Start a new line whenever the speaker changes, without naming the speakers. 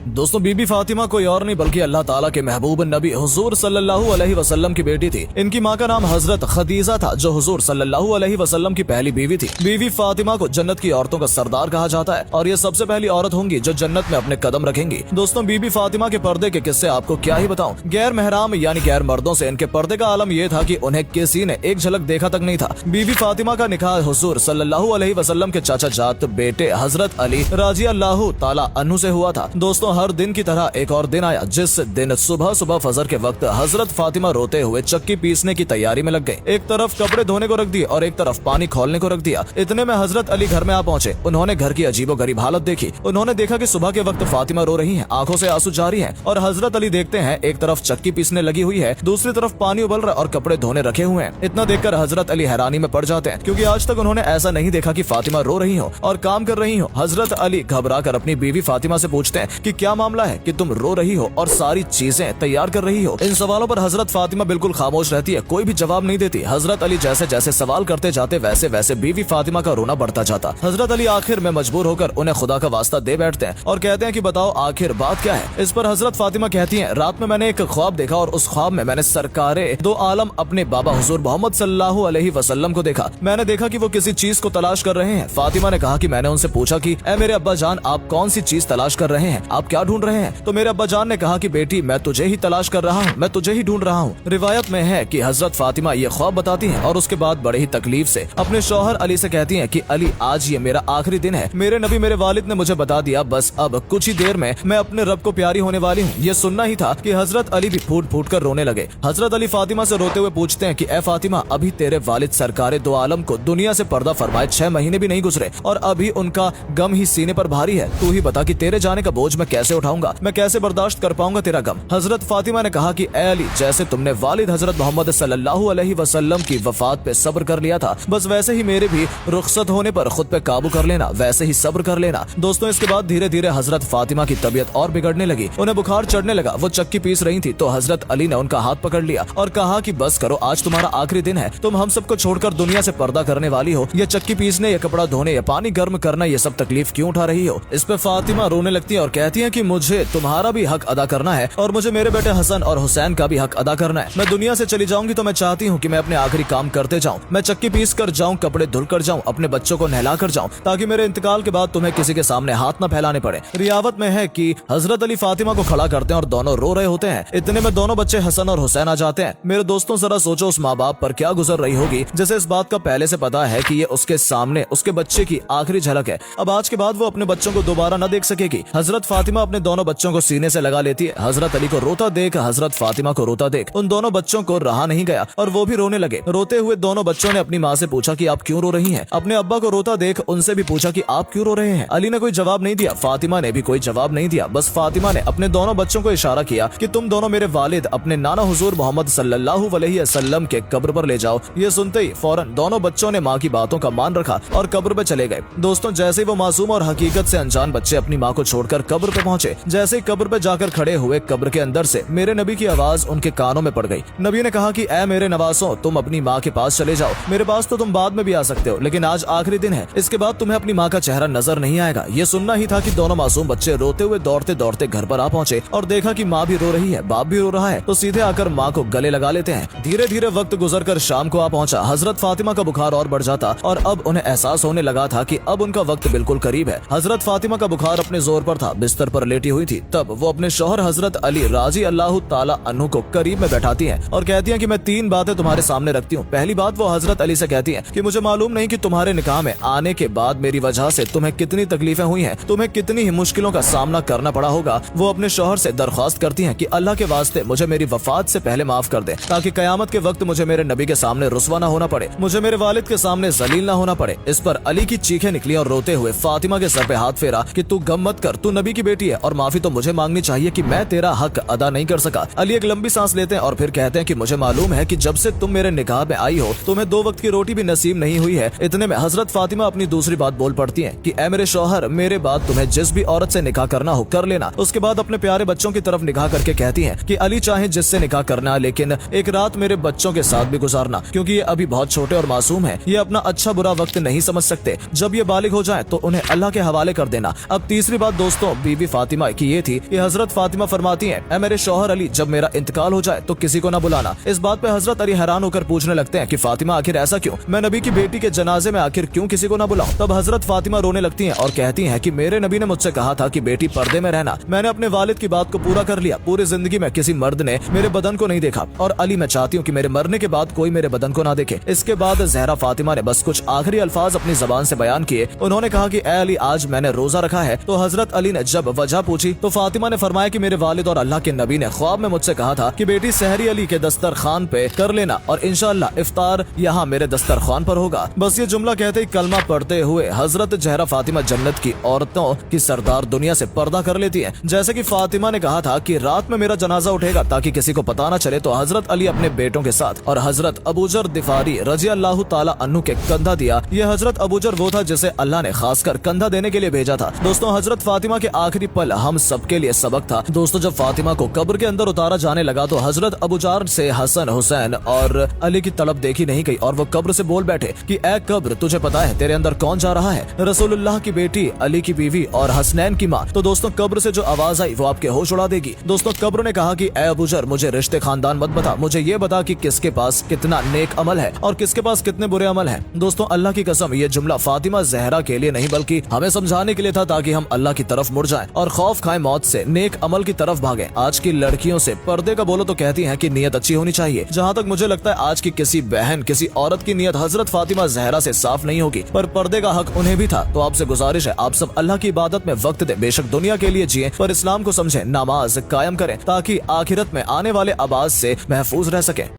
दोस्तों बीबी फातिमा कोई और नहीं बल्कि अल्लाह ताला के महबूब नबी हुजूर सल्लल्लाहु अलैहि वसल्लम की बेटी थी। इनकी माँ का नाम हजरत खदीजा था जो हुजूर सल्लल्लाहु अलैहि वसल्लम की पहली बीवी थी। बीवी फातिमा को जन्नत की औरतों का सरदार कहा जाता है और ये सबसे पहली औरत होंगी जो जन्नत में अपने कदम रखेंगी। दोस्तों बीबी फातिमा के पर्दे के किस्से आपको क्या ही बताऊं। गैर महराम यानी गैर मर्दों से इनके पर्दे का आलम ये था कि उन्हें किसी ने एक झलक देखा तक नहीं था। बीबी फातिमा का निकाह हुजूर सल्लल्लाहु अलैहि वसल्लम के चाचा जात बेटे हजरत अली रजी अल्लाह ताला अन्हु से हुआ था। दोस्तों हर दिन की तरह एक और दिन आया जिस दिन सुबह सुबह फजर के वक्त हजरत फातिमा रोते हुए चक्की पीसने की तैयारी में लग गए। एक तरफ कपड़े धोने को रख दिए और एक तरफ पानी खोलने को रख दिया। इतने में हजरत अली घर में आ पहुंचे। उन्होंने घर की अजीबोगरीब हालत देखी। उन्होंने देखा कि सुबह के वक्त फातिमा रो रही हैं, आंखों से आंसू जारी हैं और हजरत अली देखते हैं एक तरफ चक्की पीसने लगी हुई है, दूसरी तरफ पानी उबल रहा और कपड़े धोने रखे हुए हैं। इतना देखकर हजरत अली हैरानी में पड़ जाते हैं क्योंकि आज तक उन्होंने ऐसा नहीं देखा कि फातिमा रो रही हो और काम कर रही हो। हजरत अली घबरा कर अपनी बीवी फातिमा से पूछते हैं कि क्या मामला है कि तुम रो रही हो और सारी चीजें तैयार कर रही हो। इन सवालों पर हजरत फातिमा बिल्कुल खामोश रहती है, कोई भी जवाब नहीं देती। हजरत अली जैसे जैसे सवाल करते जाते वैसे वैसे बीवी फातिमा का रोना बढ़ता जाता। हजरत अली आखिर में मजबूर होकर उन्हें खुदा का वास्ता दे बैठते हैं और कहते हैं कि बताओ आखिर बात क्या है। इस पर हजरत फातिमा कहती हैं रात में मैंने एक ख्वाब देखा और उस ख्वाब में मैंने सरकारे दो आलम अपने बाबा हुजूर मोहम्मद सल्लल्लाहु अलैहि वसल्लम को देखा। मैंने देखा कि वो किसी चीज को तलाश कर रहे हैं। फातिमा ने कहा कि मैंने उनसे पूछा कि ए मेरे अब्बा जान आप कौन सी चीज तलाश कर रहे हैं, आप क्या ढूंढ रहे हैं। तो मेरे अब्बा जान ने कहा कि बेटी मैं तुझे ही तलाश कर रहा हूँ, मैं तुझे ही ढूंढ रहा हूँ। रिवायत में है कि हजरत फातिमा ये ख्वाब बताती हैं और उसके बाद बड़े ही तकलीफ से अपने शौहर अली से कहती हैं कि अली आज ये मेरा आखिरी दिन है। मेरे नबी मेरे वालिद ने मुझे बता दिया बस अब कुछ ही देर में मैं अपने रब को प्यारी होने वाली हूँ। ये सुनना ही था कि हजरत अली भी फूट फूट कर रोने लगे। हजरत अली फातिमा से रोते हुए पूछते हैं कि ए फातिमा अभी तेरे वालिद सरकारे दो आलम को दुनिया से पर्दा फरमाए 6 महीने भी नहीं गुजरे और अभी उनका गम ही सीने पर भारी है। तू ही बता कि तेरे जाने का बोझ मैं कैसे उठाऊंगा, मैं कैसे बर्दाश्त कर पाऊंगा तेरा गम। हजरत फातिमा ने कहा कि ए अली जैसे तुमने वालिद हजरत मोहम्मद सल्लल्लाहु अलैहि वसल्लम की वफात पे सब्र कर लिया था बस वैसे ही मेरे भी रुखसत होने पर खुद पे काबू कर लेना, वैसे ही सब्र कर लेना। दोस्तों इसके बाद धीरे धीरे हजरत फातिमा की तबीयत और बिगड़ने लगी, उन्हें बुखार चढ़ने लगा। वो चक्की पीस रही थी तो हजरत अली ने उनका हाथ पकड़ लिया और कहा कि बस करो आज तुम्हारा आखिरी दिन है, तुम हम सबको छोड़कर दुनिया से पर्दा करने वाली हो। ये चक्की पीसने, ये कपड़ा धोने, ये पानी गर्म करना, ये सब तकलीफ क्यों उठा रही हो। इस पे फातिमा रोने लगती है और कहती है कि मुझे तुम्हारा भी हक अदा करना है और मुझे मेरे बेटे हसन और हुसैन का भी हक अदा करना है। मैं दुनिया से चली जाऊंगी तो मैं चाहती हूँ कि मैं अपने आखिरी काम करते जाऊँ, मैं चक्की पीस कर जाऊँ, कपड़े धुल कर जाऊँ, अपने बच्चों को नहला कर जाऊँ ताकि मेरे इंतकाल के बाद तुम्हें किसी के सामने हाथ न फैलाने पड़े। रियावत में है कि हजरत अली फातिमा को खड़ा करते हैं और दोनों रो रहे होते हैं। इतने में दोनों बच्चे हसन और हुसैन आ जाते हैं। मेरे दोस्तों जरा सोचो उस माँ बाप पर क्या गुजर रही होगी जैसे इस बात का पहले से पता है कि ये उसके सामने उसके बच्चे की आखिरी झलक है। अब आज के बाद वो अपने बच्चों को दोबारा न देख सकेगी। हजरत फातिमा अपने दोनों बच्चों को सीने से लगा लेती है। हजरत अली को रोता देख, हजरत फातिमा को रोता देख उन दोनों बच्चों को रहा नहीं गया और वो भी रोने लगे। रोते हुए दोनों बच्चों ने अपनी माँ से पूछा कि आप क्यों रो रही हैं। अपने अब्बा को रोता देख उनसे भी पूछा कि आप क्यों रो रहे हैं। अली ने कोई जवाब नहीं दिया, फातिमा ने भी कोई जवाब नहीं दिया। बस फातिमा ने अपने दोनों बच्चों को इशारा किया कि तुम दोनों मेरे वालिद अपने नाना हुजूर मोहम्मद सल्लल्लाहु अलैहि वसल्लम के कब्र पर ले जाओ। ये सुनते ही फौरन दोनों बच्चों ने माँ की बातों का मान रखा और कब्र पे चले गए। दोस्तों जैसे ही वो मासूम और हकीकत से अनजान बच्चे अपनी माँ को छोड़कर कब्र पे पहुंचे, जैसे ही कब्र पे जाकर खड़े हुए कब्र के अंदर से मेरे नबी की आवाज उनके कानों में पड़ गई। नबी ने कहा कि ऐ मेरे नवासों तुम अपनी माँ के पास चले जाओ, मेरे पास तो तुम बाद में भी आ सकते हो लेकिन आज आखिरी दिन है, इसके बाद तुम्हें अपनी माँ का चेहरा नजर नहीं आएगा। ये सुनना ही था कि दोनों मासूम बच्चे रोते हुए दौड़ते दौड़ते घर पर आ पहुंचे और देखा कि माँ भी रो रही है, बाप भी रो रहा है, तो सीधे आकर माँ को गले लगा लेते हैं। धीरे धीरे वक्त गुजरकर शाम को आ पहुंचा। हजरत फातिमा का बुखार और बढ़ जाता और अब उन्हें एहसास होने लगा था कि अब उनका वक्त बिल्कुल करीब है। हजरत फातिमा का बुखार अपने जोर पर था, बिस्तर पर लेटी हुई थी। तब वो अपने शौहर हजरत अली राजी अल्लाह ताला अन्हु को करीब में बैठाती हैं और कहती हैं कि मैं 3 बातें तुम्हारे सामने रखती हूँ। पहली बात वो हजरत अली से कहती हैं कि मुझे मालूम नहीं कि तुम्हारे निकाह में आने के बाद मेरी वजह से तुम्हें कितनी तकलीफें हुई हैं, तुम्हें कितनी ही मुश्किलों का सामना करना पड़ा होगा। वो अपने शौहर से दरख्वास्त करती हैं कि अल्लाह के वास्ते मुझे मेरी वफात से पहले माफ कर दे ताकि कयामत के वक्त मुझे मेरे नबी के सामने रुस्वा न होना पड़े, मुझे मेरे वालिद के सामने जलील न होना पड़े। इस पर अली की चीखें निकली और रोते हुए फातिमा के सर पे हाथ फेरा कि तू गम मत कर, तू नबी की बेटी है और माफी तो मुझे मांगनी चाहिए कि मैं तेरा हक अदा नहीं कर सका। अली एक लंबी सांस लेते हैं और फिर कहते हैं कि मुझे मालूम है कि जब से तुम मेरे निकाह में आई हो तुम्हें 2 वक्त की रोटी भी नसीब नहीं हुई है। इतने में हजरत फातिमा अपनी दूसरी बात बोल पड़ती हैं कि ऐ मेरे शौहर मेरे बाद तुम्हें जिस भी औरत से निकाह करना हो कर लेना। उसके बाद अपने प्यारे बच्चों की तरफ निगाह करके कहती हैं कि अली चाहे जिससे निकाह करना लेकिन एक रात मेरे बच्चों के साथ भी गुजारना क्योंकि ये अभी बहुत छोटे और मासूम हैं, ये अपना अच्छा बुरा वक्त नहीं समझ सकते। जब ये बालिग हो जाएं तो उन्हें अल्लाह के हवाले कर देना। अब तीसरी बात दोस्तों बीवी फातिमा की ये थी कि हजरत फातिमा फरमाती हैं, ऐ मेरे शौहर अली, जब मेरा इंतकाल हो जाए तो किसी को न बुलाना। इस बात पे हजरत अली हैरान होकर पूछने लगते हैं कि फातिमा आखिर ऐसा क्यों, मैं नबी की बेटी के जनाजे में आखिर क्यों किसी को न बुलाऊं। तब हजरत फातिमा रोने लगती हैं और कहती हैं कि मेरे नबी ने मुझसे कहा था कि बेटी पर्दे में रहना, मैंने अपने वालिद की बात को पूरा कर लिया, पूरी जिंदगी में किसी मर्द ने मेरे बदन को नहीं देखा, और अली मैं चाहती हूँ कि मेरे मरने के बाद कोई मेरे बदन को ना देखे। इसके बाद जहरा फातिमा ने बस कुछ आखिरी अल्फाज अपनी जबान से बयान किए। उन्होंने कहा कि ऐ अली, आज मैंने रोजा रखा है। तो हजरत अली ने जब वजह पूछी तो फातिमा ने फरमाया कि मेरे वालिद और अल्लाह के नबी ने ख्वाब में मुझसे कहा था कि बेटी सहरी अली के दस्तरखान पे कर लेना, और इंशाअल्लाह इफ्तार यहाँ मेरे दस्तरखान पर होगा। बस ये जुमला कहते ही कलमा पढ़ते हुए हजरत जहरा फातिमा जन्नत की औरतों की सरदार दुनिया से पर्दा कर लेती है। जैसे कि फातिमा ने कहा था कि रात में मेरा जनाजा उठेगा ताकि किसी को पता न चले, तो हजरत अली अपने बेटों के साथ और हजरत अबूजर दिफारी रजी अल्लाह ताला अन्हु के कंधा दिया। ये हजरत अबूजर वो था जिसे अल्लाह ने खासकर कंधा देने के लिए भेजा था। दोस्तों, हजरत फातिमा के आखिरी पल हम सबके लिए सबक था। दोस्तों, जब फातिमा को कब्र के अंदर उतारा जाने लगा तो हजरत अबूजार से हसन, हुसैन और अली की तलब देखी नहीं गई और वो कब्र से बोल बैठे कि ऐ कब्र, तुझे पता है तेरे अंदर कौन जा रहा है? रसूलुल्लाह की बेटी, अली की बीवी और हसनैन की माँ। तो दोस्तों, कब्र से जो आवाज आई वो आपके होश उड़ा देगी। दोस्तों, कब्र ने कहा कि ऐ अबूजर, मुझे रिश्ते खानदान मत बता, मुझे ये बता कि किसके पास कितना नेक अमल है और किसके पास कितने बुरे अमल हैं। दोस्तों, अल्लाह की कसम, ये जुमला फातिमा जहरा के लिए नहीं बल्कि हमें समझाने के लिए था, ताकि हम अल्लाह की तरफ मुड़ जाएं और खौफ खाएं मौत से, नेक अमल की तरफ भागें। आज की लड़कियों से पर्दे का बोलो तो कहती हैं कि नियत अच्छी होनी चाहिए। जहाँ तक मुझे लगता है आज की किसी बहन, किसी औरत की नियत हजरत फातिमा जहरा से साफ नहीं होगी, पर पर्दे का हक उन्हें भी था। तो आपसे गुजारिश है, आप सब अल्लाह की इबादत में वक्त दें, बेशक दुनिया के लिए जिए पर इस्लाम को समझें, नमाज कायम करें ताकि आखिरत में आने वाले आवाज से महफूज रह सके।